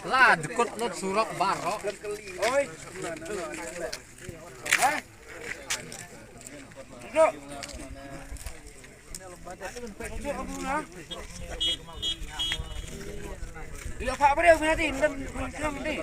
Lah dekut lut surak barok. Oi. Hah? Duduk. Duduk aku lah. Dia pak apa dia nanti dan nanti.